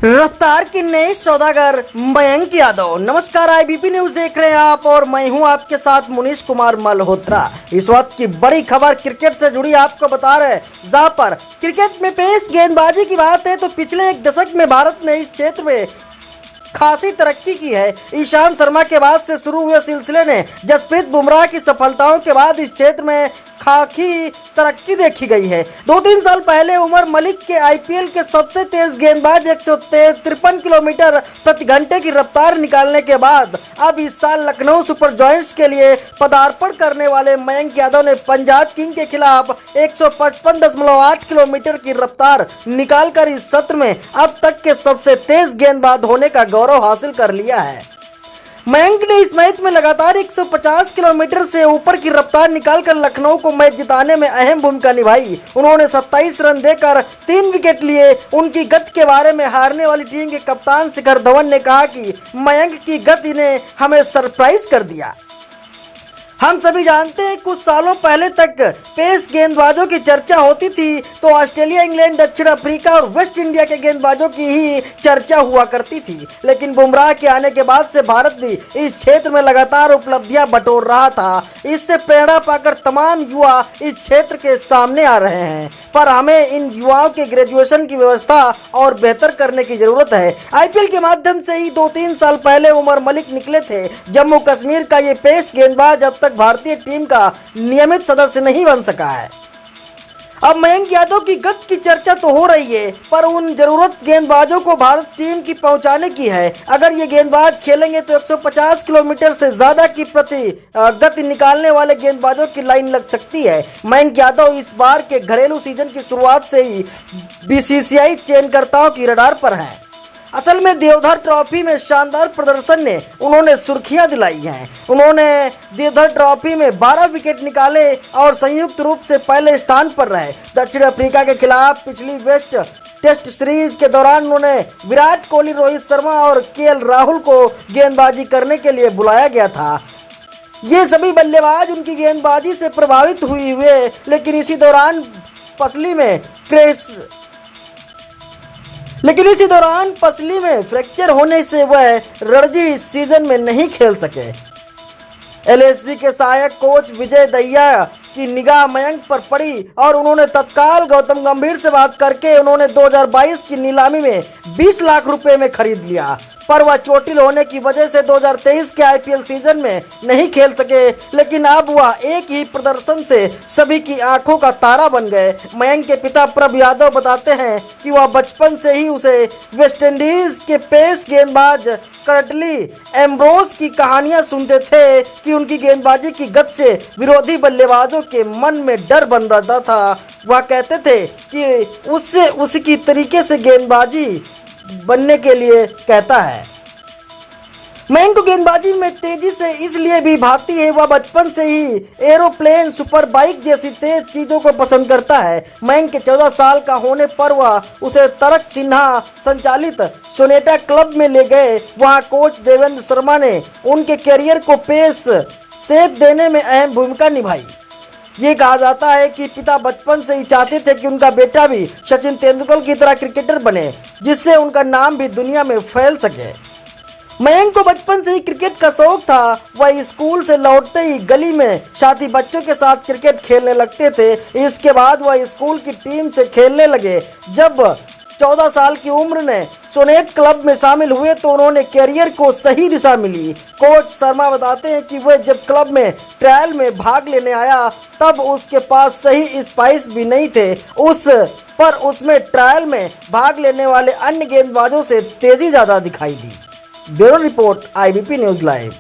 रफ्तार की नई सौदागर मयंक यादव। नमस्कार, आईबीपी न्यूज देख रहे हैं आप और मैं हूं आपके साथ मुनीश कुमार मल्होत्रा। इस वक्त की बड़ी खबर क्रिकेट से जुड़ी आपको बता रहे हैं, जहां पर क्रिकेट में पेस गेंदबाजी की बात है तो पिछले एक दशक में भारत ने इस क्षेत्र में खासी तरक्की की है। ईशांत शर्मा के बाद से शुरू हुए सिलसिले ने जसप्रीत बुमराह की सफलताओं के बाद इस क्षेत्र में खासी तरक्की देखी गई है। 2-3 साल पहले उमर मलिक के आईपीएल के सबसे तेज गेंदबाज 153 किलोमीटर प्रति घंटे की रफ्तार निकालने के बाद अब इस साल लखनऊ सुपर जॉयंट्स के लिए पदार्पण करने वाले मयंक यादव ने पंजाब किंग के खिलाफ 155.8 किलोमीटर की रफ्तार निकालकर इस सत्र में अब तक के सबसे तेज गेंदबाज होने का गौरव हासिल कर लिया है। मयंक ने इस मैच में लगातार 150 किलोमीटर से ऊपर की रफ्तार निकालकर लखनऊ को मैच जिताने में अहम भूमिका निभाई। उन्होंने 27 रन देकर 3 विकेट लिए। उनकी गति के बारे में हारने वाली टीम के कप्तान शिखर धवन ने कहा कि मयंक की गति ने हमें सरप्राइज कर दिया। हम सभी जानते हैं कुछ सालों पहले तक पेस गेंदबाजों की चर्चा होती थी तो ऑस्ट्रेलिया, इंग्लैंड, दक्षिण अफ्रीका और वेस्ट इंडिया के गेंदबाजों की ही चर्चा हुआ करती थी। लेकिन बुमराह के आने के बाद से भारत भी इस क्षेत्र में लगातार उपलब्धियां बटोर रहा था। इससे प्रेरणा पाकर तमाम युवा इस क्षेत्र के सामने आ रहे हैं, पर हमें इन युवाओं के ग्रेजुएशन की व्यवस्था और बेहतर करने की जरूरत है। आईपीएल के माध्यम से ही 2-3 साल पहले उमर मलिक निकले थे। जम्मू कश्मीर का ये पेस गेंदबाज अब तक भारतीय टीम का नियमित सदस्य नहीं बन सका है। अब मयंक यादव की गति की चर्चा तो हो रही है, पर उन जरूरत गेंदबाजों को भारत टीम की पहुंचाने की है। अगर ये गेंदबाज खेलेंगे तो 150 किलोमीटर से ज्यादा की प्रति गति निकालने वाले गेंदबाजों की लाइन लग सकती है। मयंक यादव इस बार के घरेलू सीजन की शुरुआत से ही बीसीसीआई चयनकर्ताओं की रडार पर हैं। असल में देवधर ट्रॉफी में शानदार प्रदर्शन ने उन्होंने सुर्खियां दिलाई हैं। उन्होंने देवधर ट्रॉफी में 12 विकेट निकाले और संयुक्त रूप से पहले स्थान पर रहे। दक्षिण अफ्रीका के खिलाफ पिछली वेस्ट टेस्ट सीरीज के दौरान उन्होंने विराट कोहली, रोहित शर्मा और केएल राहुल को गेंदबाजी करने के लिए बुलाया गया था। ये सभी बल्लेबाज उनकी गेंदबाजी से प्रभावित हुए, लेकिन इसी दौरान पसली में फ्रैक्चर होने से वह रणजी इस सीजन में नहीं खेल सके। एलएसजी के सहायक कोच विजय दहिया की निगाह मयंक पर पड़ी और उन्होंने तत्काल गौतम गंभीर से बात करके उन्होंने 2022 की नीलामी में 20 लाख रुपए में खरीद लिया, पर वह चोटिल होने की वजह से 2023 के आईपीएल सीजन में नहीं खेल सके। लेकिन अब वह एक ही प्रदर्शन से सभी की आंखों का तारा बन गए। मयंक के पिता प्रभ यादव बताते हैं कि वह बचपन से ही उसे वेस्टइंडीज के पेस गेंदबाज कर्टली एम्ब्रोस की कहानियां सुनते थे कि उनकी गेंदबाजी की गति से विरोधी बल्लेबाजों के मन में डर बन रहा था। वह कहते थे कि उससे उसकी तरीके से गेंदबाजी बनने के लिए कहता है। मयंक को गेंदबाजी में तेजी से इसलिए भी भाती है, वह बचपन से ही एरोप्लेन, सुपर बाइक जैसी तेज चीजों को पसंद करता है। मयंक के 14 साल का होने पर वह उसे तरक सिन्हा संचालित सोनेटा क्लब में ले गए। वहां कोच देवेंद्र शर्मा ने उनके करियर को पेस शेप देने में अहम भूमिका निभाई। ये कहा जाता है कि पिता बचपन से ही चाहते थे कि उनका बेटा भी सचिन तेंदुलकर की तरह क्रिकेटर बने, जिससे उनका नाम भी दुनिया में फैल सके। मयंक को बचपन से ही क्रिकेट का शौक था। वह स्कूल से लौटते ही गली में साथी बच्चों के साथ क्रिकेट खेलने लगते थे। इसके बाद वह स्कूल की टीम से खेलने लगे। जब 14 साल की उम्र ने सोनेट क्लब में शामिल हुए तो उन्होंने कैरियर को सही दिशा मिली। कोच शर्मा बताते हैं कि वह जब क्लब में ट्रायल में भाग लेने आया तब उसके पास सही स्पाइस भी नहीं थे, पर उसमें ट्रायल में भाग लेने वाले अन्य गेंदबाजों से तेजी ज्यादा दिखाई दी। Bureau report, IBP news live.